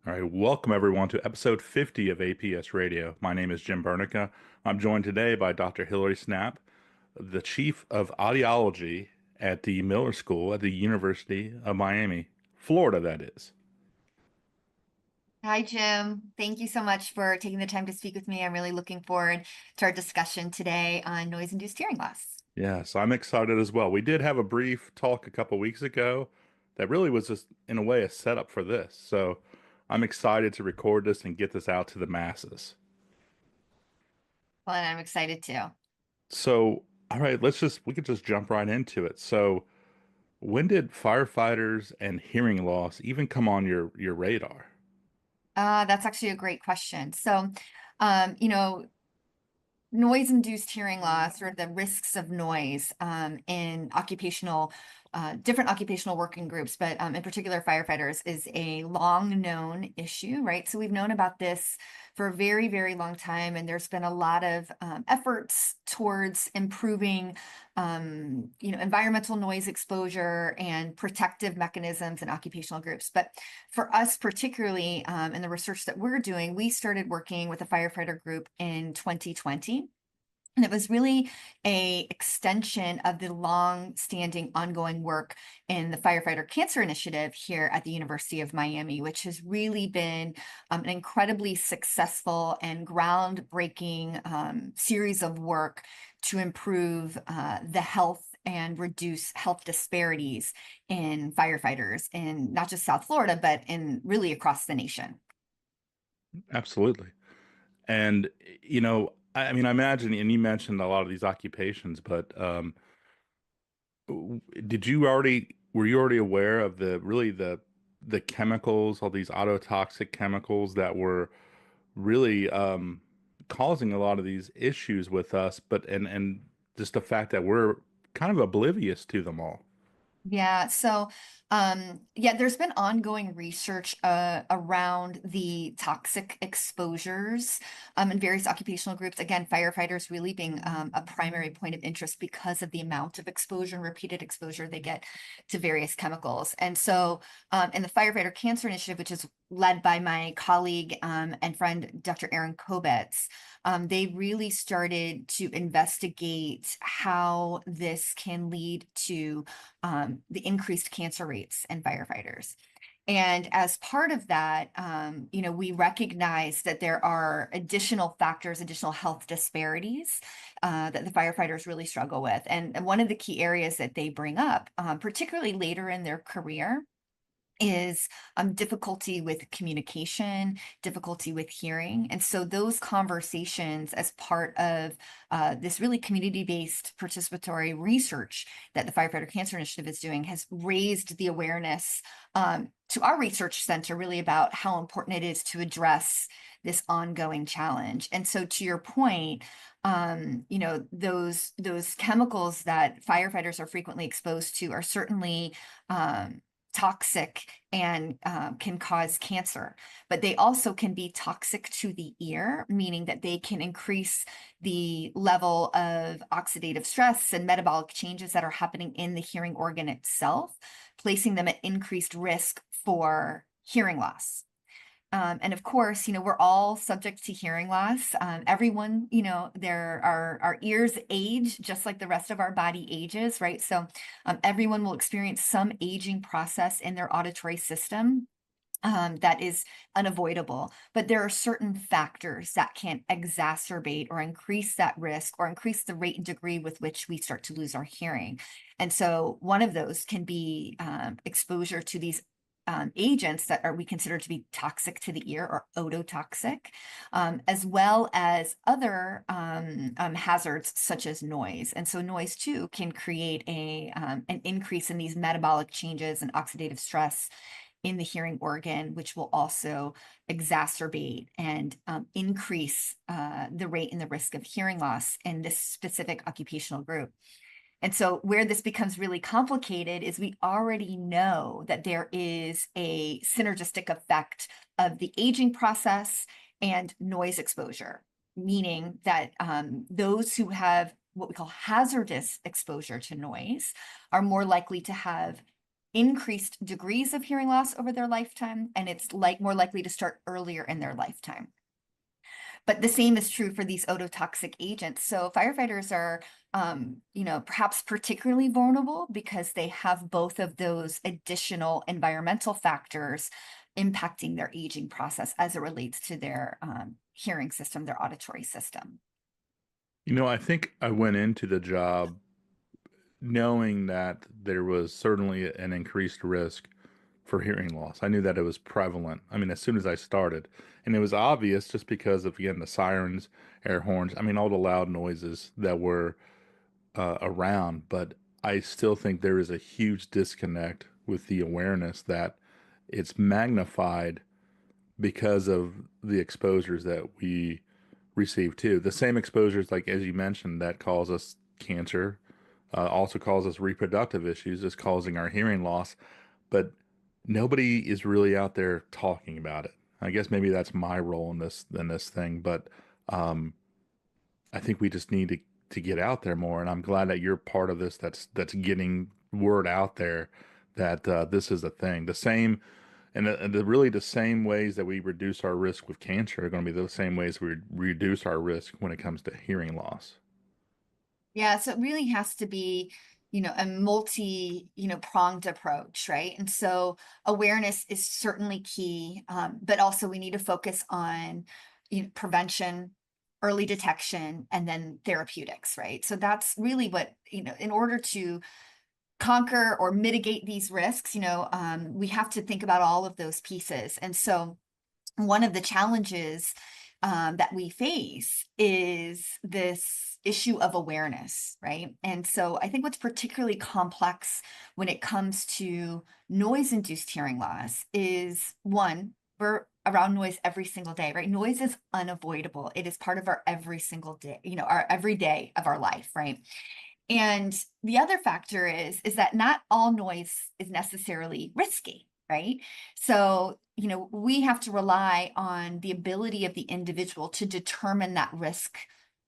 All right, welcome everyone to episode 50 of APS Radio. My name is Jim Burneka. I'm joined today by Dr. Hillary Snapp, the Chief of Audiology at the Miller School at the University of Miami, Florida, that is. Hi, Jim. Thank you so much for taking the time to speak with me. I'm really looking forward to our discussion today on noise-induced hearing loss. Yes, I'm excited as well. We did have a brief talk a couple weeks ago that really was just, in a way, a setup for this. So I'm excited to record this and get this out to the masses. Well, and I'm excited too. So, all right, we could just jump right into it. So, when did firefighters and hearing loss even come on your radar? That's actually a great question. So, um, you know, noise-induced hearing loss, or the risks of noise in different occupational working groups, but in particular firefighters, is a long known issue, right? So we've known about this for a very, very long time, and there's been a lot of efforts towards improving, environmental noise exposure and protective mechanisms in occupational groups. But for us, particularly in the research that we're doing, we started working with a firefighter group in 2020. And it was really a extension of the long-standing ongoing work in the Firefighter Cancer Initiative here at the University of Miami, which has really been an incredibly successful and groundbreaking series of work to improve the health and reduce health disparities in firefighters in not just South Florida, but in really across the nation. Absolutely. And I mean, I imagine, and you mentioned a lot of these occupations, but were you already aware of the chemicals, all these autotoxic chemicals that were really causing a lot of these issues with us, but and just the fact that we're kind of oblivious to them all. Yeah, so yeah, there's been ongoing research around the toxic exposures in various occupational groups. Again, firefighters really being a primary point of interest because of the amount of exposure and repeated exposure they get to various chemicals. And so in the Firefighter Cancer Initiative, which is led by my colleague and friend, Dr. Aaron Kobetz, they really started to investigate how this can lead to the increased cancer rates in firefighters. And as part of that, we recognize that there are additional factors, additional health disparities that the firefighters really struggle with. And one of the key areas that they bring up, particularly later in their career, is difficulty with communication, difficulty with hearing. And so those conversations, as part of this really community-based participatory research that the Firefighter Cancer Initiative is doing, has raised the awareness to our research center really about how important it is to address this ongoing challenge. And so to your point, those chemicals that firefighters are frequently exposed to are certainly toxic and can cause cancer, but they also can be toxic to the ear, meaning that they can increase the level of oxidative stress and metabolic changes that are happening in the hearing organ itself, placing them at increased risk for hearing loss. And of course, we're all subject to hearing loss. Everyone, our ears age just like the rest of our body ages, right? So everyone will experience some aging process in their auditory system. That is unavoidable, but there are certain factors that can exacerbate or increase that risk or increase the rate and degree with which we start to lose our hearing. And so one of those can be exposure to these agents that we consider to be toxic to the ear or ototoxic, as well as other hazards such as noise. And so noise too can create an increase in these metabolic changes and oxidative stress in the hearing organ, which will also exacerbate and increase the rate and the risk of hearing loss in this specific occupational group. And so where this becomes really complicated is we already know that there is a synergistic effect of the aging process and noise exposure, meaning that those who have what we call hazardous exposure to noise are more likely to have increased degrees of hearing loss over their lifetime, and it's like more likely to start earlier in their lifetime. But the same is true for these ototoxic agents. So firefighters are, perhaps particularly vulnerable because they have both of those additional environmental factors impacting their aging process as it relates to their hearing system, their auditory system. I think I went into the job knowing that there was certainly an increased risk for hearing loss. I knew that it was prevalent. I mean, as soon as I started, and it was obvious just because of, again, the sirens, air horns, I mean, all the loud noises that were around. But I still think there is a huge disconnect with the awareness that it's magnified because of the exposures that we receive too. The same exposures, like as you mentioned, that cause us cancer, also cause us reproductive issues, is causing our hearing loss. But nobody is really out there talking about it. I guess maybe that's my role in this thing, but um, I think we just need to get out there more. And I'm glad that you're part of this. That's getting word out there that this is a thing. The same and really the same ways that we reduce our risk with cancer are going to be the same ways we reduce our risk when it comes to hearing loss. Yeah, so it really has to be, a multi, pronged approach, right? And so awareness is certainly key, but also we need to focus on, prevention, early detection, and then therapeutics, right? So that's really what, in order to conquer or mitigate these risks, we have to think about all of those pieces. And so one of the challenges that we face is this issue of awareness, right? And so I think what's particularly complex when it comes to noise-induced hearing loss is one, we're around noise every single day, right? Noise is unavoidable. It is part of our every single day, our every day of our life, right? And the other factor is that not all noise is necessarily risky, right? So, we have to rely on the ability of the individual to determine that risk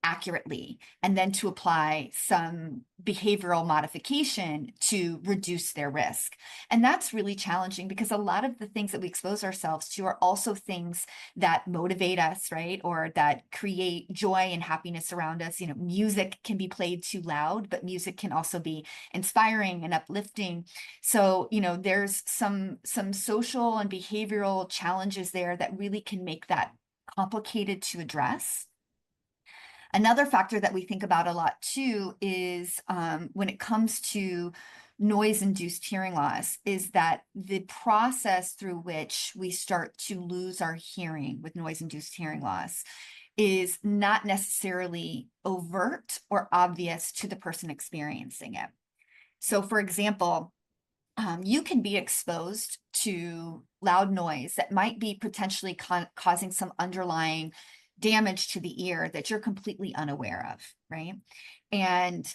accurately and then to apply some behavioral modification to reduce their risk. And that's really challenging because a lot of the things that we expose ourselves to are also things that motivate us, right? Or that create joy and happiness around us. Music can be played too loud, but music can also be inspiring and uplifting. So, there's some social and behavioral challenges there that really can make that complicated to address. Another factor that we think about a lot too is when it comes to noise-induced hearing loss is that the process through which we start to lose our hearing with noise-induced hearing loss is not necessarily overt or obvious to the person experiencing it. So for example, you can be exposed to loud noise that might be potentially causing some underlying damage to the ear that you're completely unaware of, right? And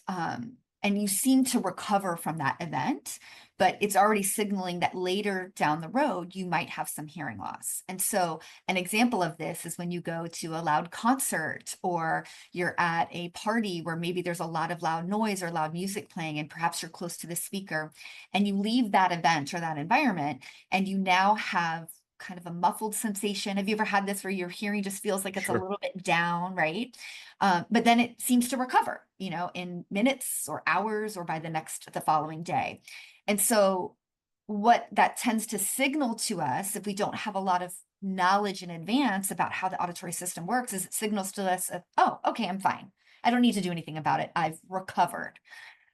you seem to recover from that event, but it's already signaling that later down the road you might have some hearing loss. And so an example of this is when you go to a loud concert or you're at a party where maybe there's a lot of loud noise or loud music playing and perhaps you're close to the speaker and you leave that event or that environment and you now have kind of a muffled sensation. Have you ever had this where your hearing just feels like it's a Sure. little bit down, right? But then it seems to recover, in minutes or hours or by the following day. And so what that tends to signal to us, if we don't have a lot of knowledge in advance about how the auditory system works, is it signals to us, oh, okay, I'm fine. I don't need to do anything about it. I've recovered.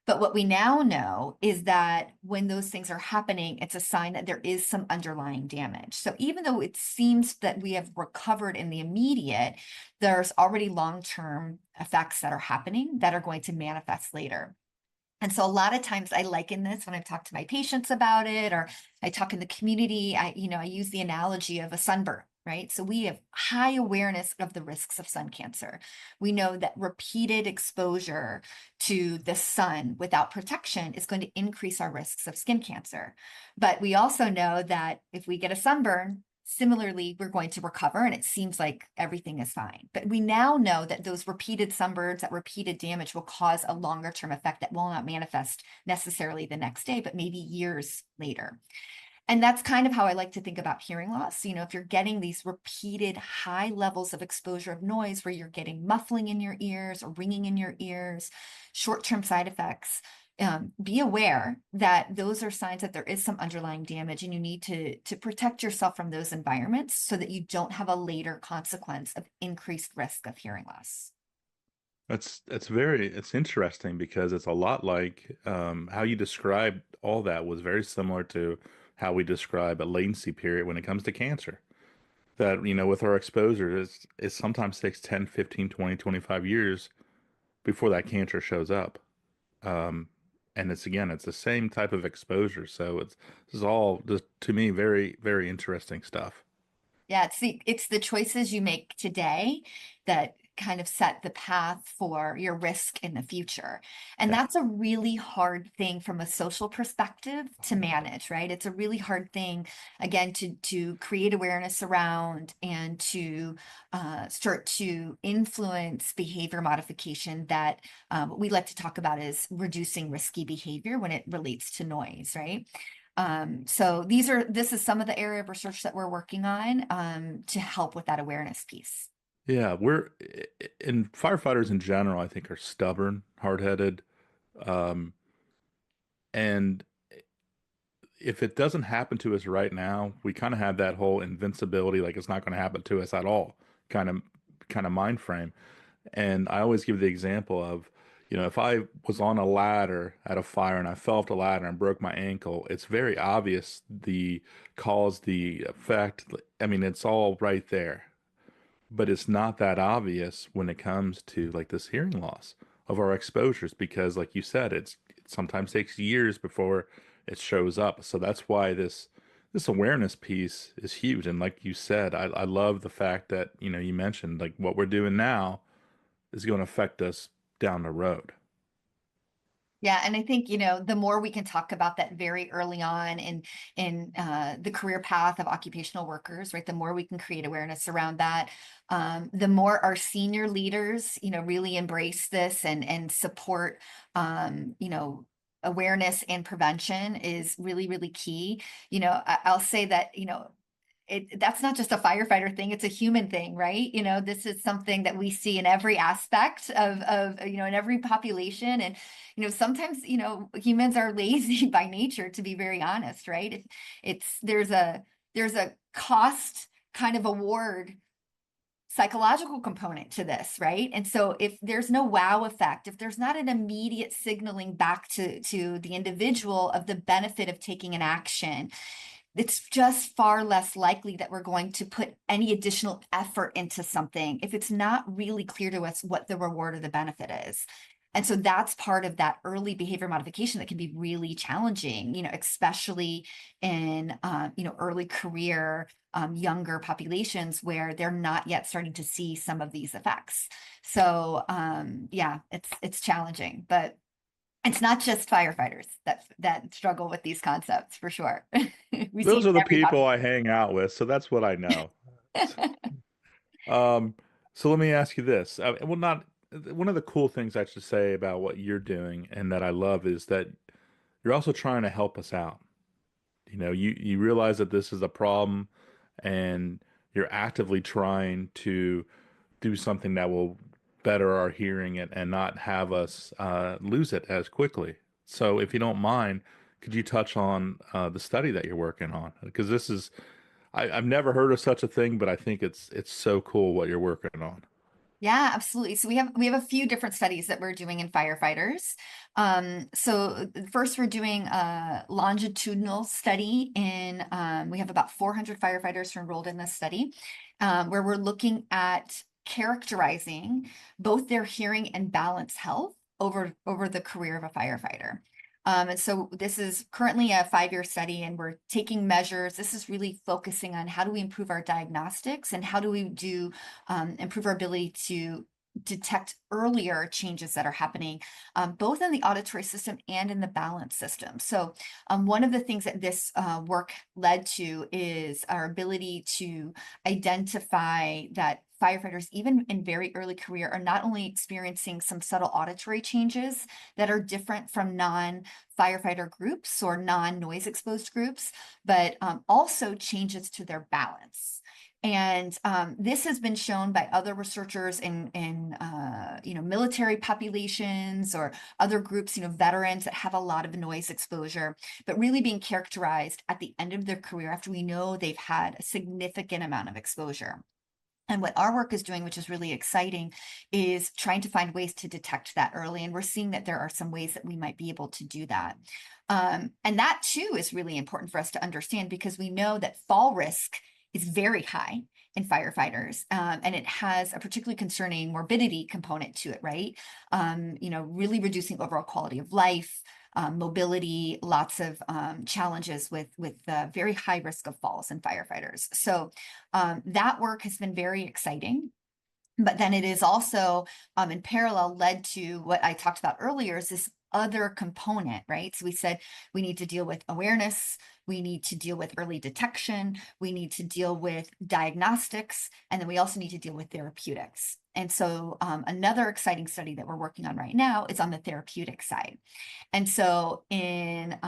But what we now know is that when those things are happening, it's a sign that there is some underlying damage. So even though it seems that we have recovered in the immediate, there's already long-term effects that are happening that are going to manifest later. And so a lot of times I liken this when I've talked to my patients about it, or I talk in the community, I use the analogy of a sunburn, right? So we have high awareness of the risks of sun cancer. We know that repeated exposure to the sun without protection is going to increase our risks of skin cancer. But we also know that if we get a sunburn, similarly, we're going to recover and it seems like everything is fine. But we now know that those repeated sunburns, that repeated damage will cause a longer term effect that will not manifest necessarily the next day, but maybe years later. And that's kind of how I like to think about hearing loss. You know, if you're getting these repeated high levels of exposure of noise where you're getting muffling in your ears or ringing in your ears, short-term side effects, be aware that those are signs that there is some underlying damage and you need to protect yourself from those environments so that you don't have a later consequence of increased risk of hearing loss. It's interesting because it's a lot like how you described all that was very similar to how we describe a latency period when it comes to cancer. That, with our exposure, it sometimes takes 10, 15, 20, 25 years before that cancer shows up. Um, and it's the same type of exposure. So this is all just, to me, very, very interesting stuff. Yeah, it's the choices you make today that kind of set the path for your risk in the future. And Yeah. that's a really hard thing from a social perspective to manage, right? It's a really hard thing, again, to create awareness around and to start to influence behavior modification that what we like to talk about is reducing risky behavior when it relates to noise, right? So this is some of the area of research that we're working on to help with that awareness piece. Yeah, and firefighters in general, I think, are stubborn, hard-headed, um, and if it doesn't happen to us right now, we kind of have that whole invincibility, like it's not going to happen to us at all, kind of kind of mind frame. And I always give the example of, if I was on a ladder at a fire and I fell off the ladder and broke my ankle, it's very obvious the cause, the effect. I mean, it's all right there. But it's not that obvious when it comes to like this hearing loss of our exposures because, like you said, it sometimes takes years before it shows up. So that's why this awareness piece is huge. And like you said, I love the fact that, you mentioned like what we're doing now is going to affect us down the road. Yeah, and I think, the more we can talk about that very early on in the career path of occupational workers, right? The more we can create awareness around that, the more our senior leaders, really embrace this and support, awareness and prevention is really, really key. I'll say that, that's not just a firefighter thing, it's a human thing, right? This is something that we see in every aspect of in every population. And, sometimes, humans are lazy by nature, to be very honest, right? There's a cost kind of award psychological component to this, right? And so if there's no wow effect, if there's not an immediate signaling back to the individual of the benefit of taking an action, it's just far less likely that we're going to put any additional effort into something if it's not really clear to us what the reward or the benefit is. And so that's part of that early behavior modification that can be really challenging, especially in, early career, younger populations where they're not yet starting to see some of these effects. So, yeah, it's challenging, but it's not just firefighters that struggle with these concepts for sure. We see it Those are in the every people I hang out with, so that's what I know. population. Um, so let me ask you this. Well, not one of the cool things I should say about what you're doing and that I love is that you're also trying to help us out. You realize that this is a problem and you're actively trying to do something that will better our hearing and not have us lose it as quickly. So if you don't mind, could you touch on the study that you're working on? Because I've never heard of such a thing, but I think it's so cool what you're working on. Yeah, absolutely. So we have a few different studies that we're doing in firefighters. So first we're doing a longitudinal study in we have about 400 firefighters who are enrolled in this study, where we're looking at characterizing both their hearing and balance health over the career of a firefighter. And so this is currently a 5-year study, and we're taking measures. This is really focusing on how do we improve our diagnostics and how do we improve our ability to detect earlier changes that are happening, both in the auditory system and in the balance system. So one of the things that this work led to is our ability to identify that firefighters, even in very early career, are not only experiencing some subtle auditory changes that are different from non-firefighter groups or non-noise exposed groups, but also changes to their balance. And this has been shown by other researchers in military populations or other groups, veterans that have a lot of noise exposure, but really being characterized at the end of their career after we know they've had a significant amount of exposure. And what our work is doing, which is really exciting, is trying to find ways to detect that early. And we're seeing that there are some ways that we might be able to do that. And that too is really important for us to understand, because we know that fall risk is very high in firefighters, and it has a particularly concerning morbidity component to it, right? Really reducing overall quality of life, mobility, lots of challenges with very high risk of falls in firefighters. So that work has been very exciting. But then it is also in parallel led to what I talked about earlier, is this other component, right? So we said we need to deal with awareness, we need to deal with early detection, we need to deal with diagnostics, and then we also need to deal with therapeutics. And so another exciting study that we're working on right now is on the therapeutic side. And so in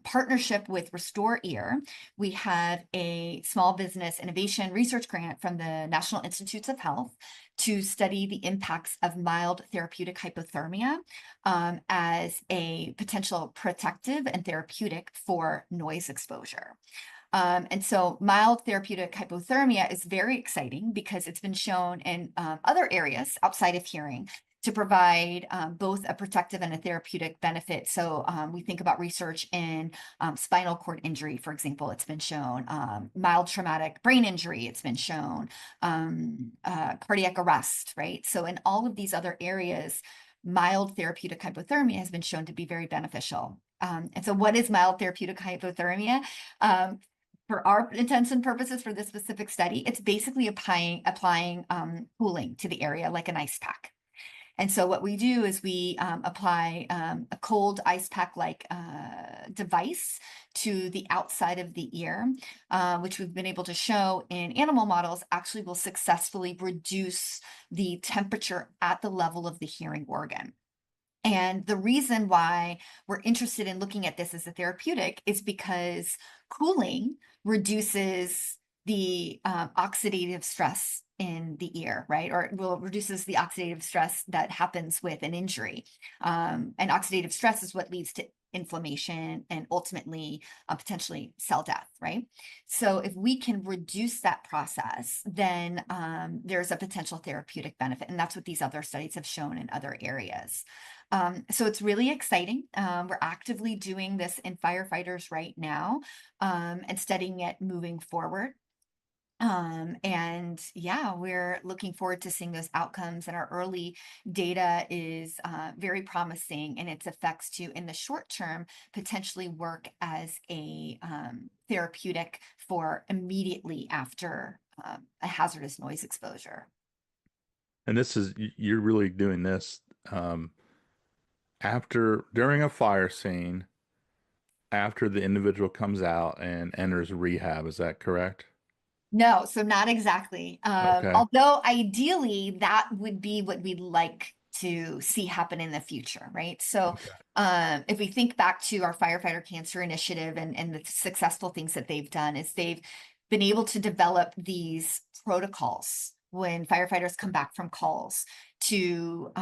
partnership with Restore Ear, we have a small business innovation research grant from the National Institutes of Health to study the impacts of mild therapeutic hypothermia as a potential protective and therapeutic for noise exposure. And so mild therapeutic hypothermia is very exciting because it's been shown in other areas outside of hearing to provide both a protective and a therapeutic benefit. So we think about research in spinal cord injury, for example, it's been shown, mild traumatic brain injury, it's been shown, cardiac arrest, right? So in all of these other areas, mild therapeutic hypothermia has been shown to be very beneficial. And so what is mild therapeutic hypothermia? For our intents and purposes for this specific study, it's basically applying cooling to the area like an ice pack. And so what we do is we apply a cold ice pack-like device to the outside of the ear, which we've been able to show in animal models actually will successfully reduce the temperature at the level of the hearing organ. And the reason why we're interested in looking at this as a therapeutic is because cooling reduces the oxidative stress in the ear, right? Or reduces the oxidative stress that happens with an injury. And oxidative stress is what leads to inflammation and ultimately potentially cell death, right? So if we can reduce that process, then there's a potential therapeutic benefit. And that's what these other studies have shown in other areas. So it's really exciting. We're actively doing this in firefighters right now and studying it moving forward. And yeah, we're looking forward to seeing those outcomes, and our early data is very promising in its effects to, in the short term, potentially work as a therapeutic for immediately after a hazardous noise exposure. And you're really doing this during a fire scene, after the individual comes out and enters rehab. Is that correct? No, so not exactly. Okay. Although ideally that would be what we'd like to see happen in the future, right? So Okay. if we think back to our firefighter cancer initiative and the successful things that they've done, is they've been able to develop these protocols when firefighters come back from calls to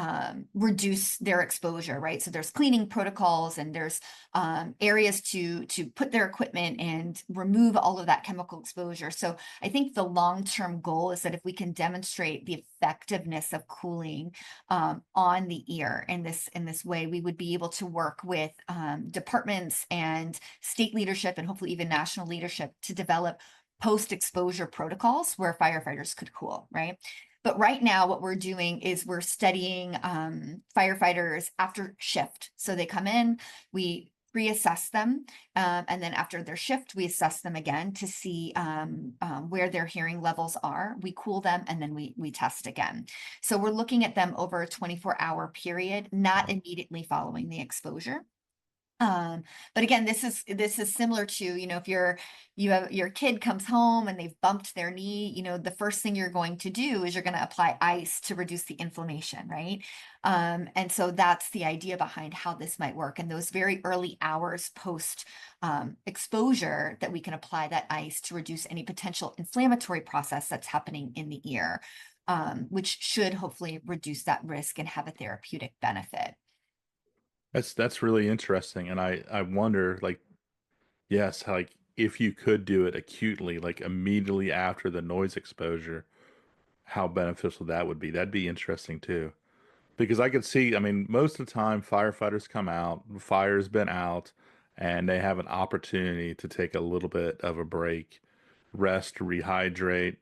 reduce their exposure, right? So there's cleaning protocols and there's areas to put their equipment and remove all of that chemical exposure. So I think the long-term goal is that if we can demonstrate the effectiveness of cooling on the ear in this way, we would be able to work with departments and state leadership and hopefully even national leadership to develop post-exposure protocols where firefighters could cool, right? But right now, what we're doing is we're studying firefighters after shift. So they come in, we reassess them. And then after their shift, we assess them again to see where their hearing levels are. We cool them and then we test again. So we're looking at them over a 24-hour period, not immediately following the exposure. But again, this is similar to, if you have your kid comes home and they've bumped their knee, the first thing you're going to do is you're going to apply ice to reduce the inflammation, right? And so that's the idea behind how this might work. And those very early hours post exposure that we can apply that ice to reduce any potential inflammatory process that's happening in the ear, which should hopefully reduce that risk and have a therapeutic benefit. That's really interesting, and I wonder, like, yes, like if you could do it acutely, like immediately after the noise exposure, how beneficial that would be. That'd be interesting too. Because I could see, I mean, most of the time firefighters come out, the fire's been out, and they have an opportunity to take a little bit of a break, rest, rehydrate.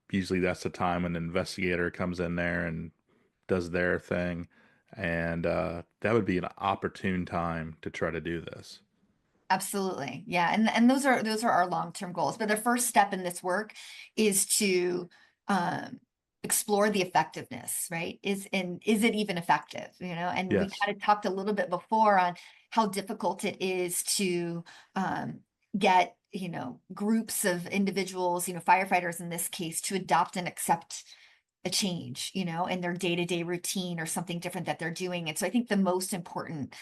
Usually that's the time when an investigator comes in there and does their thing. And that would be an opportune time to try to do this. Absolutely. Yeah. And those are our long-term goals. But the first step in this work is to explore the effectiveness, right? Is it even effective? And we Yes. kind of talked a little bit before on how difficult it is to get, groups of individuals, firefighters in this case, to adopt and accept a change, in their day-to-day routine or something different that they're doing. And so I think the most important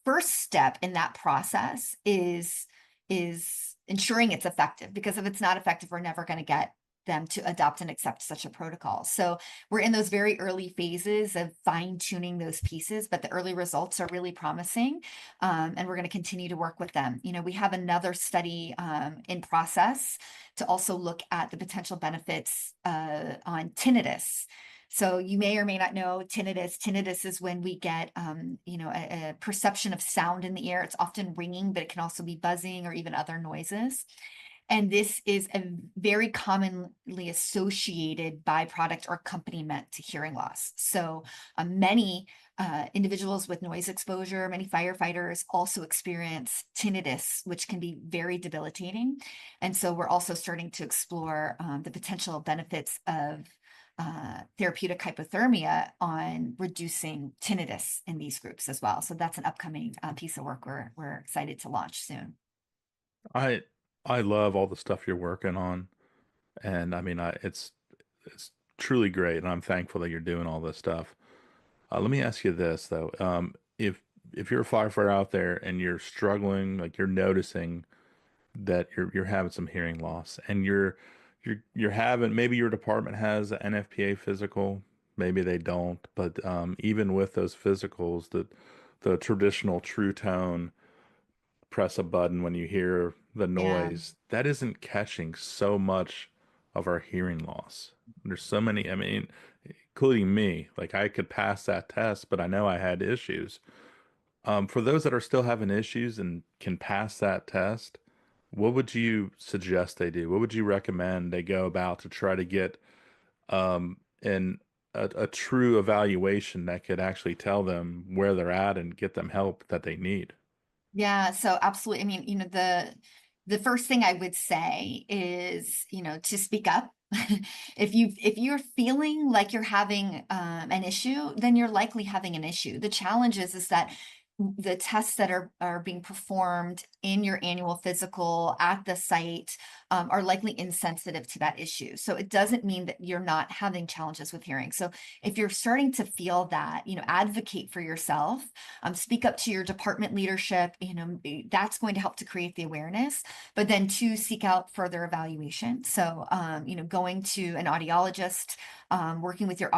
first step in that process is ensuring it's effective, because if it's not effective, we're never going to get them to adopt and accept such a protocol. So we're in those very early phases of fine-tuning those pieces, but the early results are really promising, and we're going to continue to work with them. We have another study in process to also look at the potential benefits on tinnitus. So you may or may not know tinnitus. Tinnitus is when we get, a perception of sound in the ear. It's often ringing, but it can also be buzzing or even other noises. And this is a very commonly associated byproduct or accompaniment to hearing loss. So many individuals with noise exposure, many firefighters also experience tinnitus, which can be very debilitating. And so we're also starting to explore the potential benefits of therapeutic hypothermia on reducing tinnitus in these groups as well. So that's an upcoming piece of work we're excited to launch soon. I I love all the stuff you're working on, and I mean, it's truly great, and I'm thankful that you're doing all this stuff. Let me ask you this though. If you're a firefighter out there and you're struggling, like you're noticing that you're having some hearing loss, and you're having, maybe your department has an NFPA physical, maybe they don't, but even with those physicals, the traditional true tone, press a button when you hear the Yeah. noise, that isn't catching so much of our hearing loss. There's so many, I mean, including me, like I could pass that test, but I know I had issues. For those that are still having issues and can pass that test, what would you suggest they do? What would you recommend they go about to try to get in a true evaluation that could actually tell them where they're at and get them help that they need? Yeah, so absolutely. I mean, the first thing I would say is, to speak up. If you're feeling like you're having an issue, then you're likely having an issue. The challenge is that the tests that are being performed in your annual physical at the site are likely insensitive to that issue. So it doesn't mean that you're not having challenges with hearing. So if you're starting to feel that, advocate for yourself, speak up to your department leadership, that's going to help to create the awareness, but then to seek out further evaluation. So, going to an audiologist, working with your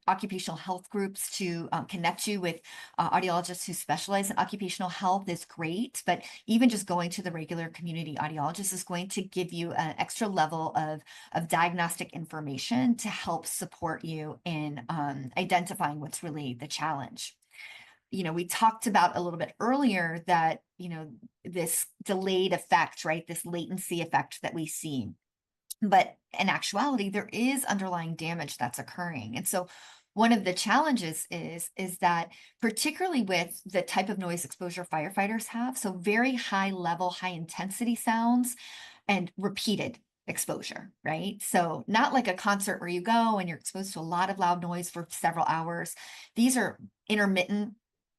occupational health groups to connect you with audiologists who specialize in occupational health is great, but even just going to the regular community audiologist is going to give you an extra level of diagnostic information to help support you in identifying what's really the challenge. We talked about a little bit earlier that, this delayed effect, right? This latency effect that we see. But in actuality, there is underlying damage that's occurring. And so One of the challenges is that particularly with the type of noise exposure firefighters have, so very high level, high intensity sounds and repeated exposure, right? So not like a concert where you go and you're exposed to a lot of loud noise for several hours. These are intermittent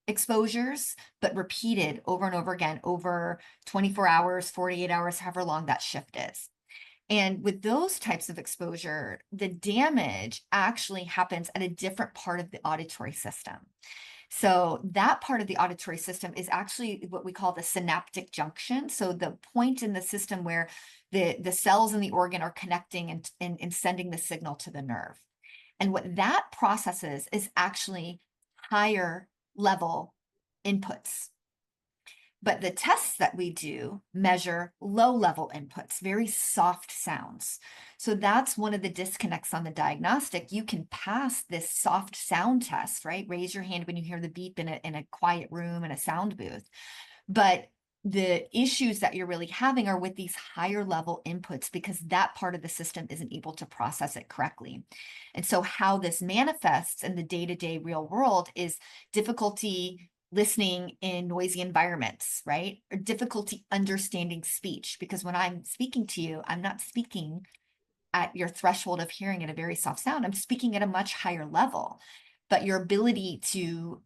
exposures, but repeated over and over again over 24 hours, 48 hours, however long that shift is. And with those types of exposure, the damage actually happens at a different part of the auditory system. So that part of the auditory system is actually what we call the synaptic junction. So the point in the system where the cells in the organ are connecting and sending the signal to the nerve. And what that processes is actually higher level inputs. But the tests that we do measure low level inputs, very soft sounds. So that's one of the disconnects on the diagnostic. You can pass this soft sound test, right? Raise your hand when you hear the beep in a quiet room in a sound booth. But the issues that you're really having are with these higher level inputs because that part of the system isn't able to process it correctly. And so how this manifests in the day-to-day real world is difficulty listening in noisy environments, right? Or difficulty understanding speech, because when I'm speaking to you, I'm not speaking at your threshold of hearing at a very soft sound. I'm speaking at a much higher level. But your ability to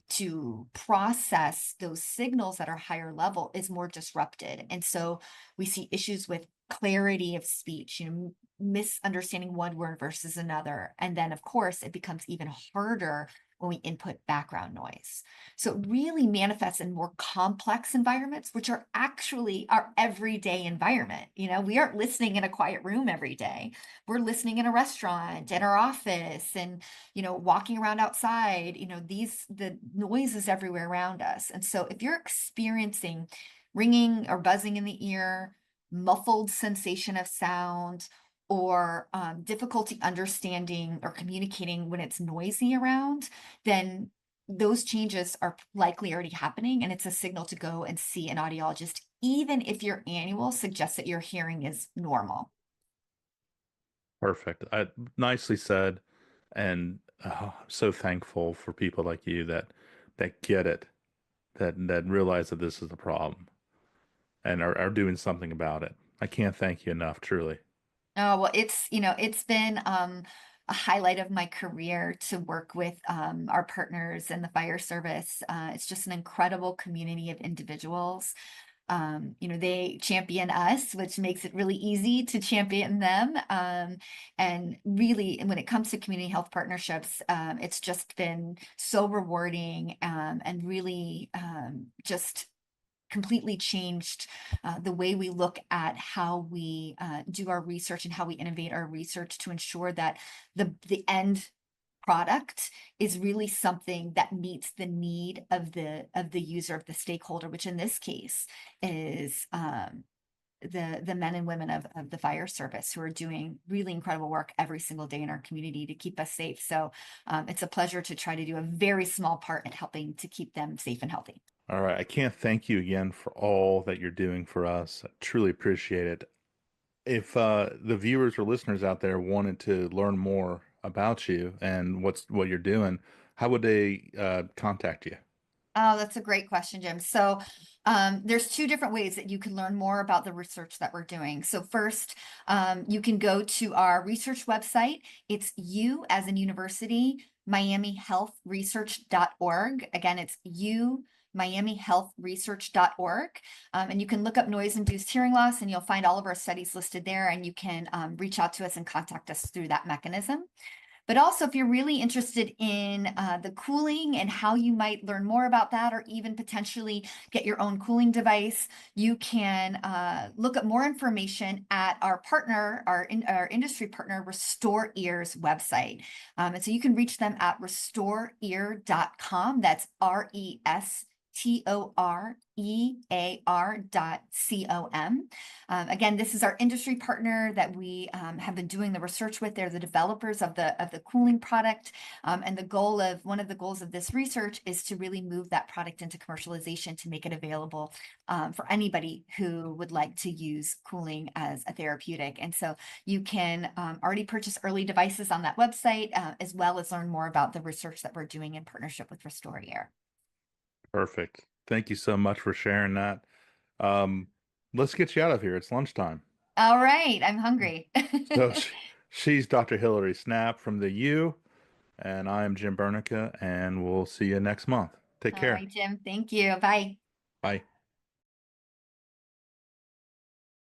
process those signals that are higher level is more disrupted. And so we see issues with clarity of speech, misunderstanding one word versus another. And then, of course, it becomes even harder when we input background noise. So it really manifests in more complex environments, which are actually our everyday environment. We aren't listening in a quiet room every day. We're listening in a restaurant, in our office, and walking around outside. The noise is everywhere around us. And so if you're experiencing ringing or buzzing in the ear, muffled sensation of sound, or difficulty understanding or communicating when it's noisy around, then those changes are likely already happening, and it's a signal to go and see an audiologist, even if your annual suggests that your hearing is normal. Perfect. Nicely said. And I'm so thankful for people like you that get it, that realize that this is a problem and are doing something about it. I can't thank you enough, truly. Oh, well, it's been a highlight of my career to work with our partners in the fire service. It's just an incredible community of individuals. They champion us, which makes it really easy to champion them. And really, when it comes to community health partnerships, it's just been so rewarding and really just completely changed the way we look at how we do our research and how we innovate our research to ensure that the end product is really something that meets the need of the user, of the stakeholder, which in this case is the men and women of the fire service, who are doing really incredible work every single day in our community to keep us safe. So it's a pleasure to try to do a very small part in helping to keep them safe and healthy. All right. I can't thank you again for all that you're doing for us. I truly appreciate it. If the viewers or listeners out there wanted to learn more about you and what you're doing, how would they contact you? Oh, that's a great question, Jim. So there's two different ways that you can learn more about the research that we're doing. So first, you can go to our research website. It's U as in university, miamihealthresearch.org. Again, it's U, miamihealthresearch.org. And you can look up noise-induced hearing loss, and you'll find all of our studies listed there, and you can reach out to us and contact us through that mechanism. But also, if you're really interested in the cooling and how you might learn more about that, or even potentially get your own cooling device, you can look up more information at our partner, our industry partner, Restore Ear's website. And so you can reach them at restoreear.com. That's RESTORE TOREAR.com. Again, this is our industry partner that we have been doing the research with. They're the developers of the cooling product. And one of the goals of this research is to really move that product into commercialization to make it available for anybody who would like to use cooling as a therapeutic. And so you can already purchase early devices on that website, as well as learn more about the research that we're doing in partnership with Restore Air. Perfect. Thank you so much for sharing that. Um, let's get you out of here. It's lunchtime. All right, I'm hungry. So she's Dr. Hillary Snapp from the U, and I'm Jim Burneka, and we'll see you next month. Take All care. right, Jim. Thank you. Bye. Bye.